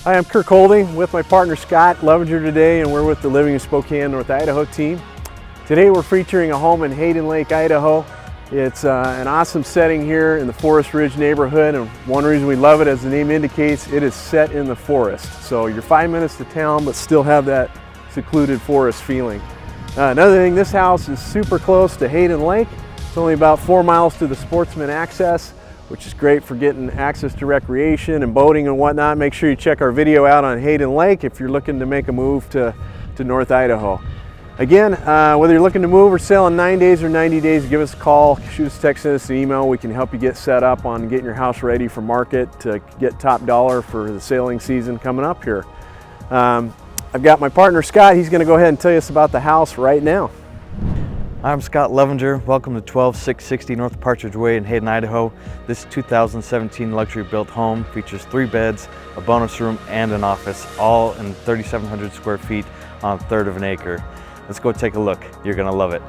Hi, I'm Kirk Holding with my partner Scott Levenger today, and we're with the Living in Spokane, North Idaho team. Today we're featuring a home in Hayden Lake, Idaho. It's an awesome setting here in the Forest Ridge neighborhood, and one reason we love it, as the name indicates, it is set in the forest. So you're 5 minutes to town but still have that secluded forest feeling. Another thing, this house is super close to Hayden Lake. It's only about 4 miles to the Sportsman access, which is great for getting access to recreation and boating and whatnot. Make sure you check our video out on Hayden Lake if you're looking to make a move to North Idaho. Again, whether you're looking to move or sell in 9 days or 90 days, give us a call, shoot us a text, send us an email. We can help you get set up on getting your house ready for market to get top dollar for the sailing season coming up here. I've got my partner Scott. He's going to go ahead and tell us about the house right now. I'm Scott Levenger. Welcome to 12660 North Partridge Way in Hayden, Idaho. This 2017 luxury built home features 3 beds, a bonus room, and an office, all in 3,700 square feet on 1/3 of an acre. Let's go take a look. You're gonna love it.